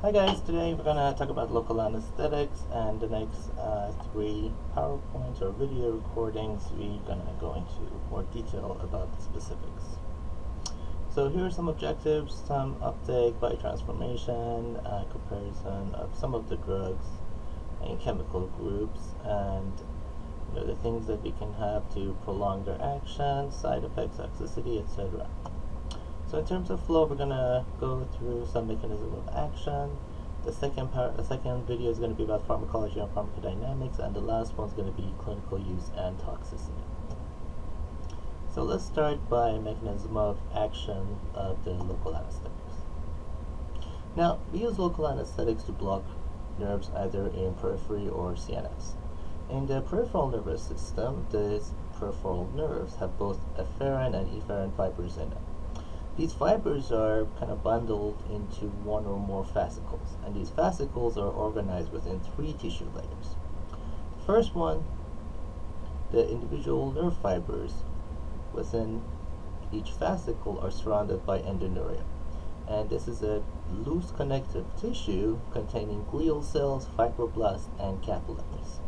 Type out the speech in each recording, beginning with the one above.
Hi guys, today we're gonna talk about local anesthetics, and the next three PowerPoints or video recordings we're gonna go into more detail about the specifics. So here are some objectives, some uptake by transformation, comparison of some of the drugs and chemical groups, and the things that we can have to prolong their action, side effects, toxicity, etc. So in terms of flow, we're gonna go through some mechanism of action. The second video is going to be about pharmacology and pharmacodynamics, and the last one is going to be clinical use and toxicity. So let's start by mechanism of action of the local anesthetics. Now, we use local anesthetics to block nerves either in periphery or CNS. In the peripheral nervous system, these peripheral nerves have both afferent and efferent fibers in them. These fibers are kind of bundled into one or more fascicles, and these fascicles are organized within three tissue layers. The first one, the individual nerve fibers within each fascicle are surrounded by endoneurium, and this is a loose connective tissue containing glial cells, fibroblasts, and capillaries.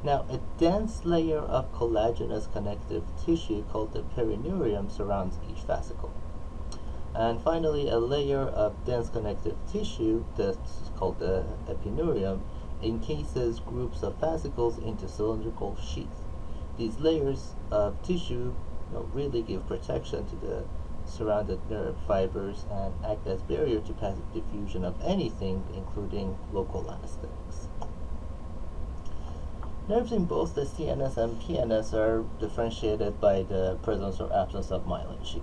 Now, a dense layer of collagenous connective tissue called the perineurium surrounds each fascicle. And finally, a layer of dense connective tissue, that's called the epineurium, encases groups of fascicles into cylindrical sheaths. These layers of tissue really give protection to the surrounded nerve fibers and act as barrier to passive diffusion of anything, including local anesthetics. Nerves in both the CNS and PNS are differentiated by the presence or absence of myelin sheath.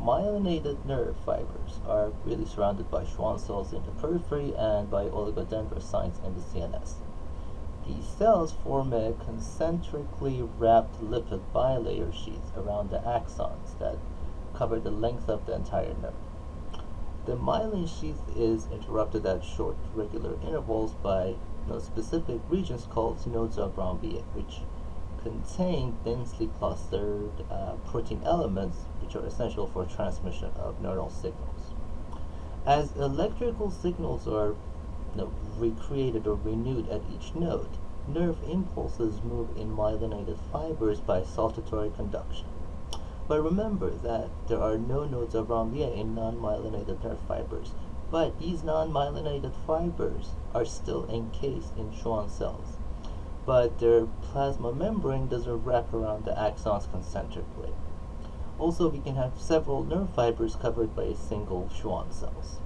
Myelinated nerve fibers are really surrounded by Schwann cells in the periphery and by oligodendrocytes in the CNS. These cells form a concentrically wrapped lipid bilayer sheath around the axons that cover the length of the entire nerve. The myelin sheath is interrupted at short, regular intervals by specific regions called nodes of Ranvier, which contain densely clustered protein elements which are essential for transmission of neural signals. As electrical signals are recreated or renewed at each node, nerve impulses move in myelinated fibers by saltatory conduction. But remember that there are no nodes of Ranvier in non-myelinated nerve fibers, but these non-myelinated fibers are still encased in Schwann cells, but their plasma membrane doesn't wrap around the axons concentrically. Also, we can have several nerve fibers covered by a single Schwann cells.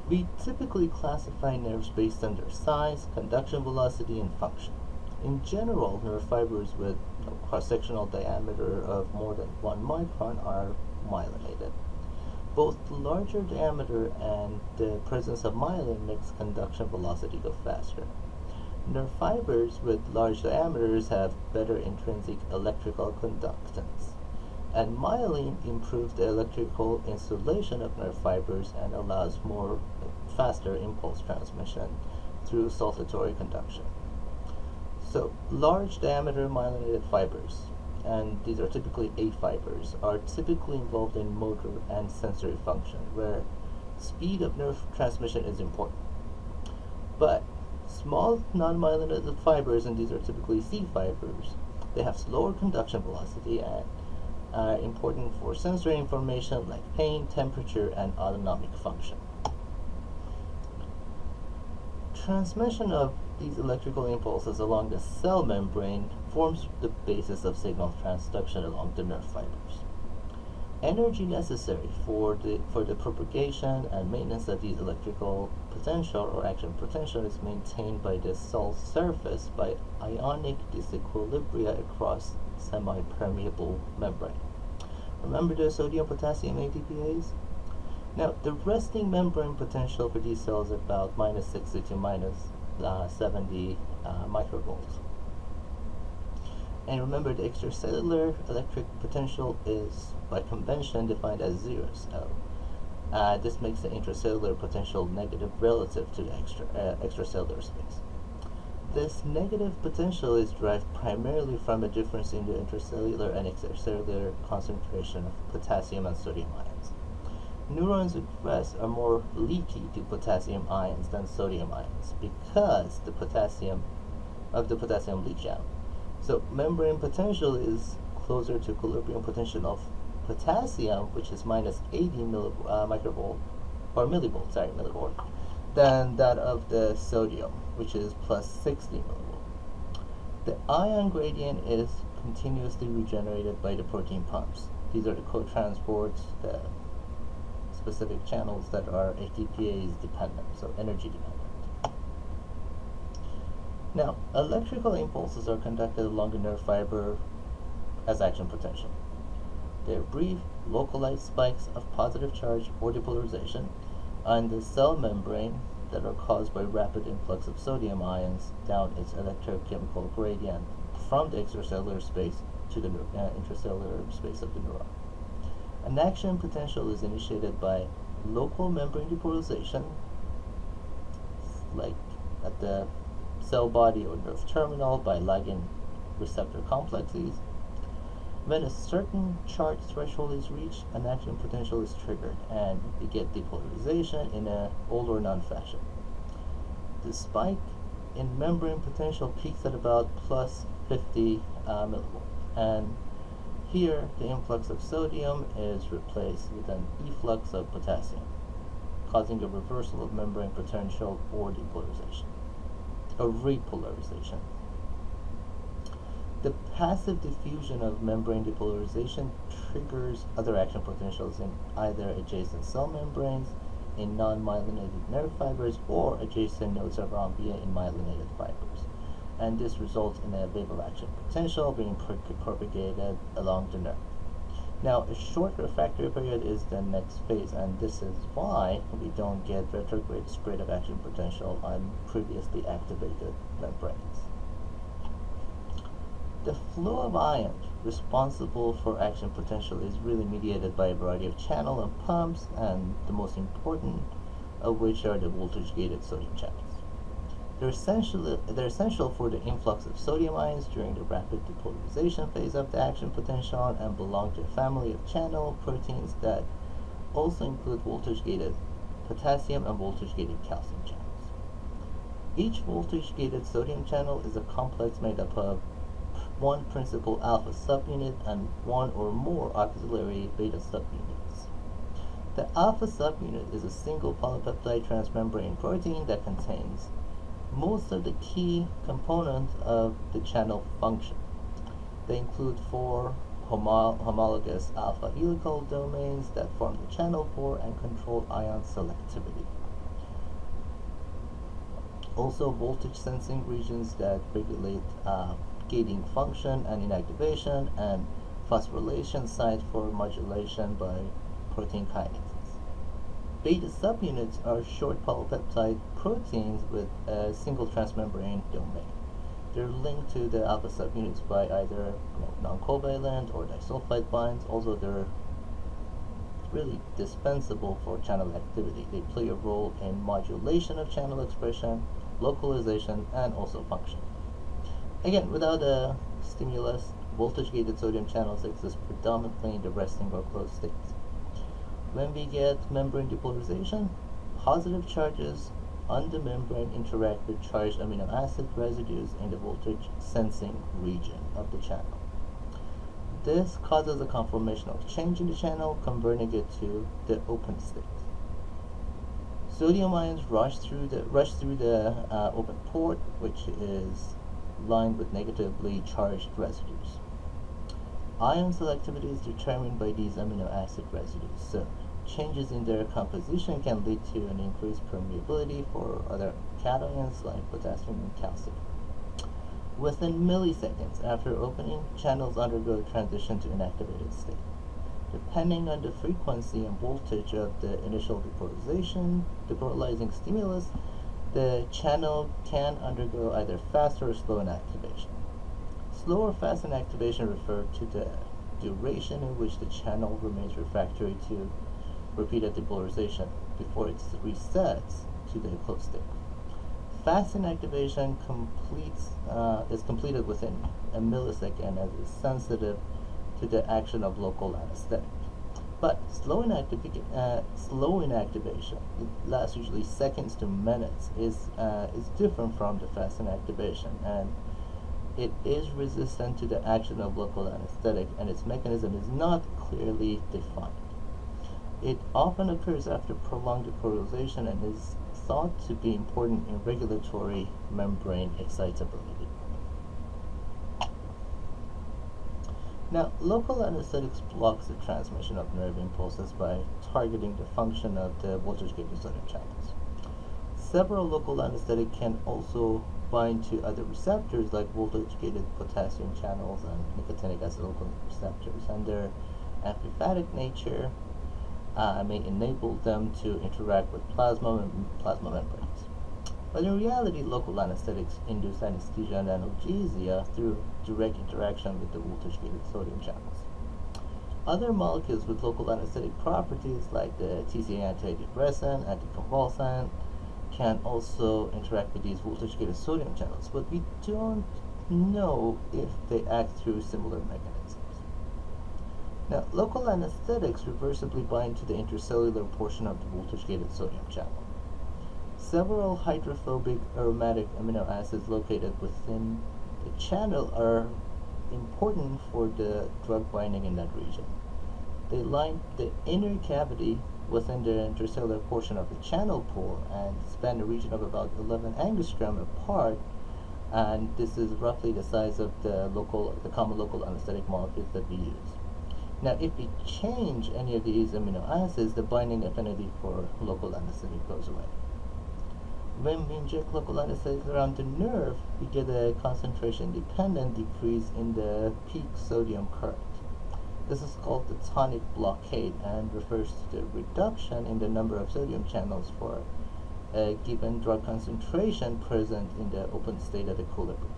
We typically classify nerves based on their size, conduction velocity, and function. In general, nerve fibers with cross-sectional diameter of more than 1 micron are myelinated. Both the larger diameter and the presence of myelin makes conduction velocity go faster. Nerve fibers with large diameters have better intrinsic electrical conductance, and myelin improves the electrical insulation of nerve fibers and allows faster impulse transmission through saltatory conduction. So, large diameter myelinated fibers, and these are typically 8 fibers, are typically involved in motor and sensory function, where speed of nerve transmission is important. But small non-myelinated fibers, and these are typically C fibers, they have slower conduction velocity and are important for sensory information like pain, temperature, and autonomic function. Transmission of these electrical impulses along the cell membrane forms the basis of signal transduction along the nerve fibers. Energy necessary for the propagation and maintenance of these electrical potential or action potential is maintained by the cell surface by ionic disequilibria across semi-permeable membrane. Remember the sodium-potassium ATPase? Now, the resting membrane potential for these cells is about minus 60 to minus 70 microvolts. And remember, the extracellular electric potential is, by convention, defined as 0. So this makes the intracellular potential negative relative to the extracellular space. This negative potential is derived primarily from a difference in the intercellular and extracellular concentration of potassium and sodium ions. Neurons with rest are more leaky to potassium ions than sodium ions because the potassium leach out. So membrane potential is closer to equilibrium potential of potassium, which is minus 80 millivolt, than that of the sodium, which is plus 60 millivolt. The ion gradient is continuously regenerated by the protein pumps. These are the co-transports, the specific channels that are ATPase dependent, so energy dependent. Now, electrical impulses are conducted along the nerve fiber as action potential. They are brief, localized spikes of positive charge or depolarization on the cell membrane that are caused by rapid influx of sodium ions down its electrochemical gradient from the extracellular space to the intracellular space of the neuron. An action potential is initiated by local membrane depolarization, like at the cell body or nerve terminal by ligand receptor complexes. When a certain charge threshold is reached, an action potential is triggered and you get depolarization in a all or none fashion. The spike in membrane potential peaks at about plus 50 millivolt, and here the influx of sodium is replaced with an efflux of potassium, causing a reversal of membrane potential or depolarization, or repolarization. The passive diffusion of membrane depolarization triggers other action potentials in either adjacent cell membranes, in non-myelinated nerve fibers, or adjacent nodes of rhombia in myelinated fibers. And this results in a wave of action potential being propagated along the nerve. Now, a short refractory period is the next phase, and this is why we don't get retrograde spread of action potential on previously activated membranes. The flow of ions responsible for action potential is really mediated by a variety of channel and pumps, and the most important of which are the voltage-gated sodium channels. They're essential for the influx of sodium ions during the rapid depolarization phase of the action potential and belong to a family of channel proteins that also include voltage-gated potassium and voltage-gated calcium channels. Each voltage-gated sodium channel is a complex made up of one principal alpha subunit and one or more auxiliary beta subunits. The alpha subunit is a single polypeptide transmembrane protein that contains most of the key components of the channel function. They include 4 homologous alpha helical domains that form the channel pore and control ion selectivity. Also, voltage sensing regions that regulate gating function and inactivation, and phosphorylation site for modulation by protein kinases. Beta subunits are short polypeptide proteins with a single transmembrane domain. They're linked to the alpha subunits by either non-covalent or disulfide binds. Also, they're really dispensable for channel activity. They play a role in modulation of channel expression, localization, and also function. Again, without a stimulus, voltage-gated sodium channels exist predominantly in the resting or closed states. When we get membrane depolarization, positive charges on the membrane interact with charged amino acid residues in the voltage sensing region of the channel. This causes a conformational change in the channel, converting it to the open state. Sodium ions rush through the open port, which is lined with negatively charged residues. Ion selectivity is determined by these amino acid residues, so changes in their composition can lead to an increased permeability for other cations like potassium and calcium. Within milliseconds after opening, channels undergo transition to inactivated state. Depending on the frequency and voltage of the initial depolarizing stimulus, the channel can undergo either fast or slow inactivation. Slow or fast inactivation refer to the duration in which the channel remains refractory to repeated depolarization before it resets to the closed state. fast inactivation is completed within a millisecond and is sensitive to the action of local anesthetic. But slow inactivation, it lasts usually seconds to minutes, is different from the fast inactivation, and it is resistant to the action of local anesthetic, and its mechanism is not clearly defined. It often occurs after prolonged decorization and is thought to be important in regulatory membrane excitability. Now, local anesthetics blocks the transmission of nerve impulses by targeting the function of the voltage-gated sodium channels. Several local anesthetic can also bind to other receptors like voltage-gated potassium channels and nicotinic acetyl receptors, and their amphipathic nature may enable them to interact with plasma membranes. But in reality, local anesthetics induce anesthesia and analgesia through direct interaction with the voltage-gated sodium channels. Other molecules with local anesthetic properties, like the TCA antidepressant, anticonvulsant, can also interact with these voltage-gated sodium channels, but we don't know if they act through similar mechanisms. Now, local anesthetics reversibly bind to the intercellular portion of the voltage-gated sodium channel. Several hydrophobic aromatic amino acids located within the channel are important for the drug binding in that region. They line the inner cavity within the intercellular portion of the channel pore and span a region of about 11 angstrom apart, and this is roughly the size of the common local anesthetic molecules that we use. Now, if we change any of these amino acids, the binding affinity for local anesthetic goes away. When we inject local anesthetic around the nerve, we get a concentration-dependent decrease in the peak sodium current. This is called the tonic blockade and refers to the reduction in the number of sodium channels for a given drug concentration present in the open state at equilibrium.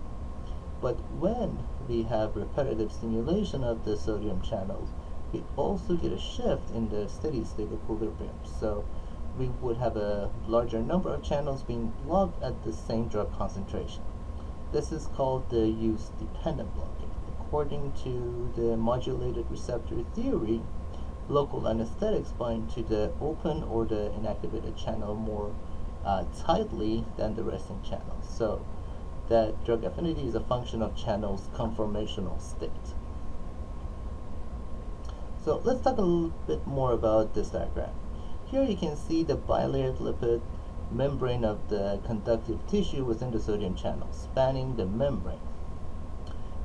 But when we have repetitive stimulation of the sodium channels, we also get a shift in the steady state equilibrium. So we would have a larger number of channels being blocked at the same drug concentration. This is called the use-dependent blockade. According to the modulated receptor theory, local anesthetics bind to the open or the inactivated channel more tightly than the resting channels. So that drug affinity is a function of channel's conformational state. So let's talk a little bit more about this diagram. Here you can see the bilayered lipid membrane of the conductive tissue within the sodium channel, spanning the membrane.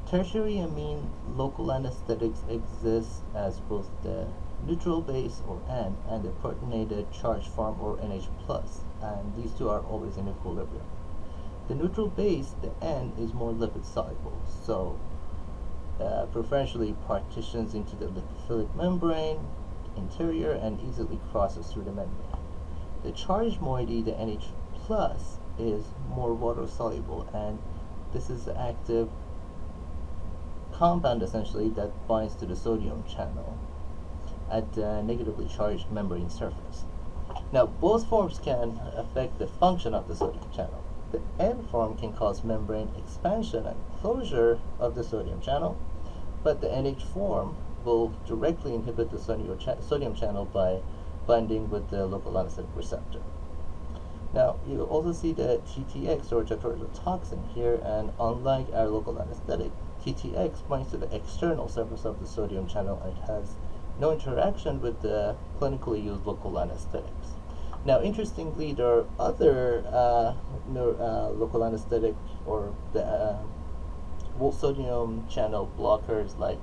Tertiary amine local anesthetics exist as both the neutral base, or N, and the protonated charge form, or NH+, and these two are always in equilibrium. The neutral base, the N, is more lipid soluble, so preferentially partitions into the lipophilic membrane interior and easily crosses through the membrane. The charged moiety, the NH+, is more water soluble, and this is the active compound essentially that binds to the sodium channel at the negatively charged membrane surface. Now, both forms can affect the function of the sodium channel. The N form can cause membrane expansion and closure of the sodium channel, but the NH form will directly inhibit the sodium channel by binding with the local anesthetic receptor. Now, you also see the TTX, or tetrodotoxin, here, and unlike our local anesthetic, TTX binds to the external surface of the sodium channel and has no interaction with the clinically used local anesthetics. Now, interestingly, there are other local anesthetic or the sodium channel blockers like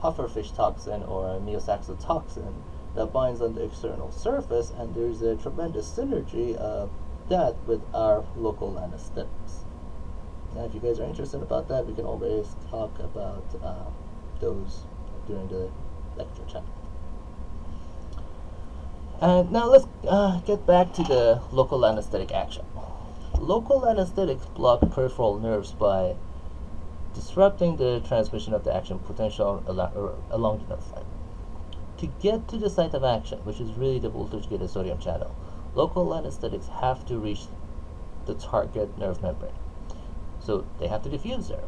pufferfish toxin or neosaxotoxin that binds on the external surface, and there's a tremendous synergy of that with our local anesthetics. Now, if you guys are interested about that, we can always talk about those during the lecture chapter. And now let's get back to the local anesthetic action. Local anesthetics block peripheral nerves by disrupting the transmission of the action potential along the nerve fiber. To get to the site of action, which is really the voltage-gated sodium channel, local anesthetics have to reach the target nerve membrane. So they have to diffuse there.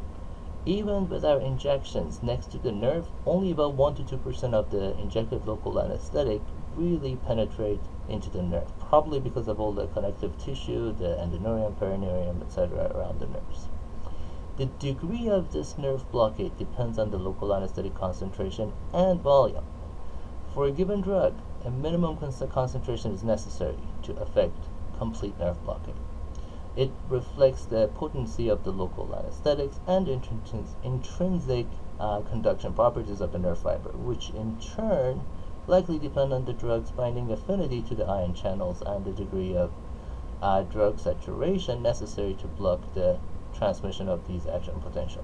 Even without injections next to the nerve, only about 1 to 2% of the injected local anesthetic really penetrate into the nerve, probably because of all the connective tissue, the endoneurium, perineurium, etc. around the nerves. The degree of this nerve blockade depends on the local anesthetic concentration and volume. For a given drug, a minimum concentration is necessary to affect complete nerve blockade. It reflects the potency of the local anesthetics and intrinsic conduction properties of the nerve fiber, which in turn likely depend on the drug's binding affinity to the ion channels and the degree of drug saturation necessary to block the transmission of these action potential.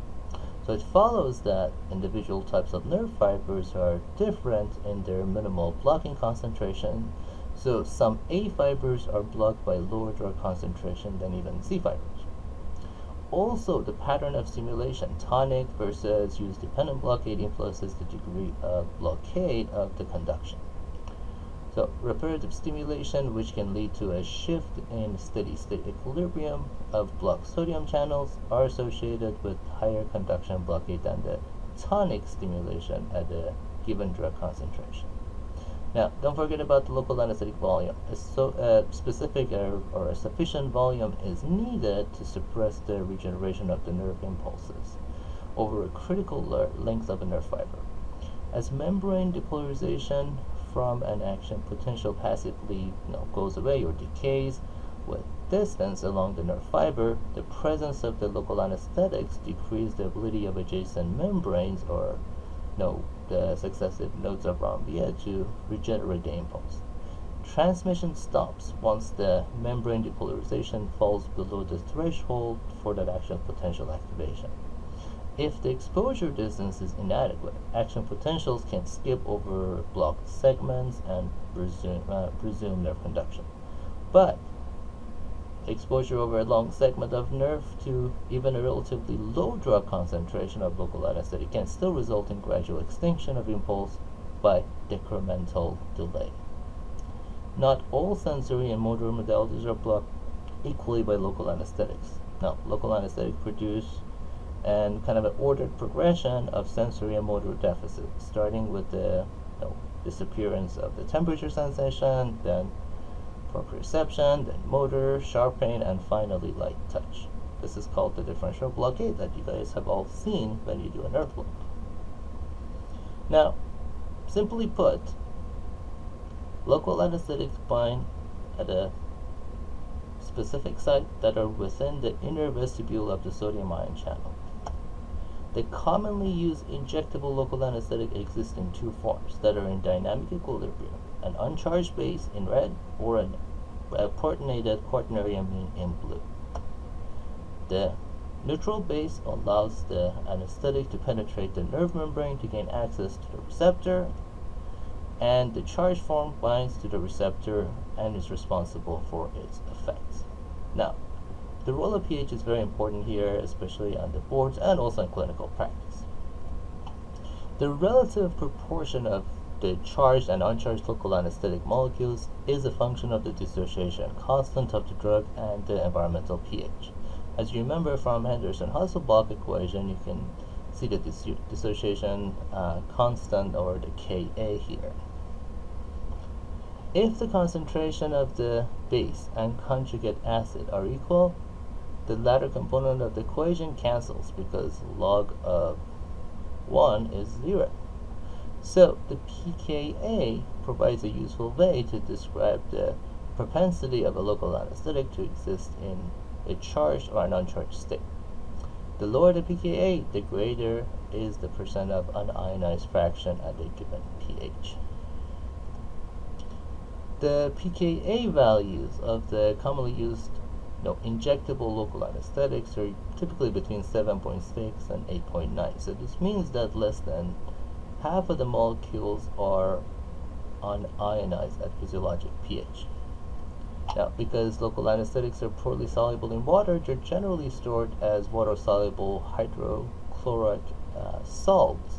So it follows that individual types of nerve fibers are different in their minimal blocking concentration. So some A fibers are blocked by lower drug concentration than even C fibers. Also, the pattern of stimulation, tonic versus use-dependent blockade, influences the degree of blockade of the conduction. So repetitive stimulation, which can lead to a shift in steady-state equilibrium of blocked sodium channels, are associated with higher conduction blockade than the tonic stimulation at a given drug concentration. Now, don't forget about the local anesthetic volume. A specific or a sufficient volume is needed to suppress the regeneration of the nerve impulses over a critical length of a nerve fiber. As membrane depolarization from an action potential passively goes away or decays with distance along the nerve fiber, the presence of the local anesthetics decreases the ability of adjacent membranes or the successive nodes of rhombia to regenerate the impulse. Transmission stops once the membrane depolarization falls below the threshold for that action potential activation. If the exposure distance is inadequate, action potentials can skip over blocked segments and resume nerve conduction. But exposure over a long segment of nerve to even a relatively low drug concentration of local anesthetic can still result in gradual extinction of impulse by decremental delay. Not all sensory and motor modalities are blocked equally by local anesthetics. Now, local anesthetics produce and kind of an ordered progression of sensory and motor deficits, starting with the disappearance of the temperature sensation, then proprioception, then motor, sharp pain, and finally light touch. This is called the differential blockade that you guys have all seen when you do a nerve block. Now, simply put, local anesthetics bind at a specific site that are within the inner vestibule of the sodium ion channel. The commonly used injectable local anesthetic exists in two forms that are in dynamic equilibrium: an uncharged base in red or a protonated quaternary amine in blue. The neutral base allows the anesthetic to penetrate the nerve membrane to gain access to the receptor, and the charged form binds to the receptor and is responsible for its effects. Now, the role of pH is very important here, especially on the boards and also in clinical practice. The relative proportion of the charged and uncharged local anesthetic molecules is a function of the dissociation constant of the drug and the environmental pH. As you remember from Henderson-Hasselbalch equation, you can see the dissociation constant, or the Ka here. If the concentration of the base and conjugate acid are equal, the latter component of the equation cancels because log of 1 is 0. So the pKa provides a useful way to describe the propensity of a local anesthetic to exist in a charged or an uncharged state. The lower the pKa, the greater is the percent of unionized fraction at a given pH. The pKa values of the commonly used injectable local anesthetics are typically between 7.6 and 8.9. So this means that less than half of the molecules are unionized at physiologic pH. Now, because local anesthetics are poorly soluble in water, they're generally stored as water-soluble hydrochloric salts,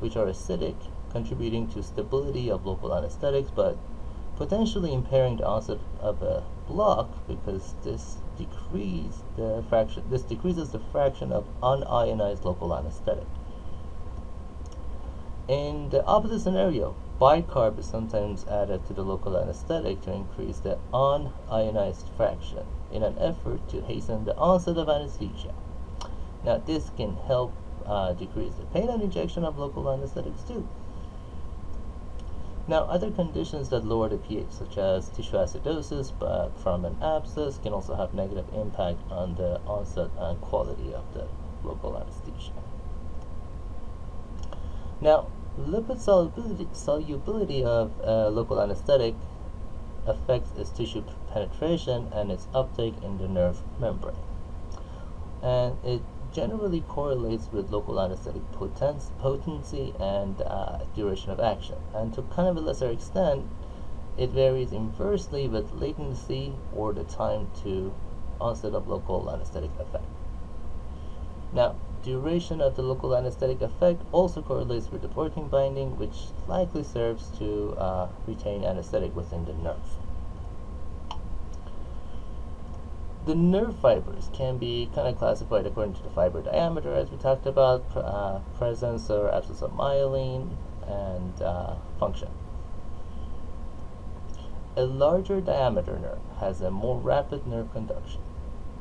which are acidic, contributing to stability of local anesthetics, but potentially impairing the onset of a block because decreases the fraction of unionized local anesthetic. In the opposite scenario, bicarb is sometimes added to the local anesthetic to increase the unionized fraction in an effort to hasten the onset of anesthesia. Now, this can help decrease the pain and injection of local anesthetics too. Now, other conditions that lower the pH, such as tissue acidosis from an abscess, can also have negative impact on the onset and quality of the local anesthesia. Now, lipid solubility of local anesthetic affects its tissue penetration and its uptake in the nerve membrane. And it generally correlates with local anesthetic potency and duration of action. And to kind of a lesser extent, it varies inversely with latency or the time to onset of local anesthetic effect. Now, duration of the local anesthetic effect also correlates with the protein binding, which likely serves to retain anesthetic within the nerve. The nerve fibers can be kind of classified according to the fiber diameter, as we talked about, presence or absence of myelin, and function. A larger diameter nerve has a more rapid nerve conduction.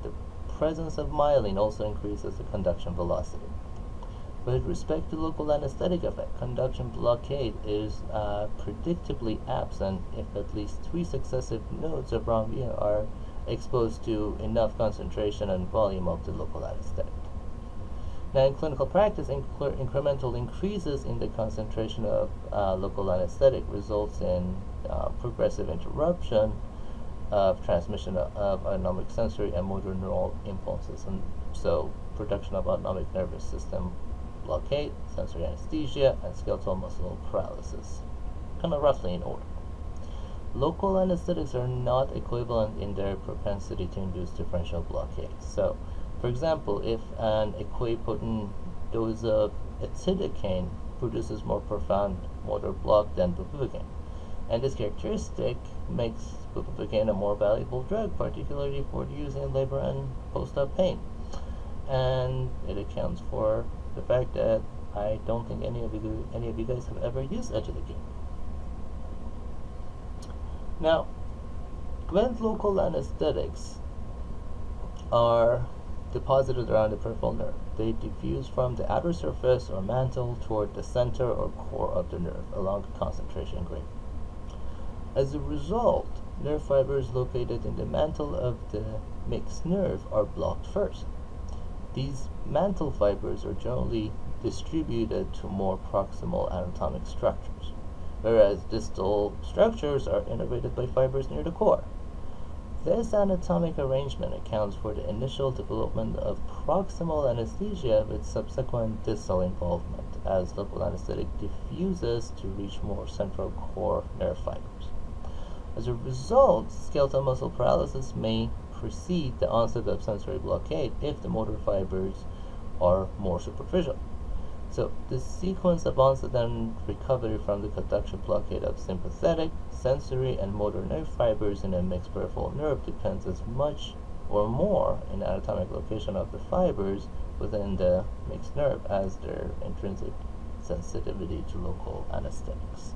The presence of myelin also increases the conduction velocity. With respect to local anesthetic effect, conduction blockade is predictably absent if at least 3 successive nodes of wrong via are exposed to enough concentration and volume of the local anesthetic. Now, in clinical practice, incremental increases in the concentration of local anesthetic results in progressive interruption of transmission of autonomic sensory and motor neural impulses, and so production of autonomic nervous system blockade, sensory anesthesia, and skeletal muscle paralysis, kind of roughly in order. Local anesthetics are not equivalent in their propensity to induce differential blockade. So, for example, if an equipotent dose of acetylcholine produces more profound motor block than bupivacaine, and this characteristic makes bupivacaine a more valuable drug, particularly for use in labor and post-op pain. And it accounts for the fact that I don't think any of you guys have ever used acetylcholine. Now, when local anesthetics are deposited around the peripheral nerve, they diffuse from the outer surface or mantle toward the center or core of the nerve along the concentration gradient. As a result, nerve fibers located in the mantle of the mixed nerve are blocked first. These mantle fibers are generally distributed to more proximal anatomic structures, whereas distal structures are innervated by fibers near the core. This anatomic arrangement accounts for the initial development of proximal anesthesia with subsequent distal involvement as local anesthetic diffuses to reach more central core nerve fibers. As a result, skeletal muscle paralysis may precede the onset of sensory blockade if the motor fibers are more superficial. So, the sequence of onset and recovery from the conduction blockade of sympathetic, sensory, and motor nerve fibers in a mixed peripheral nerve depends as much or more in the anatomic location of the fibers within the mixed nerve as their intrinsic sensitivity to local anesthetics.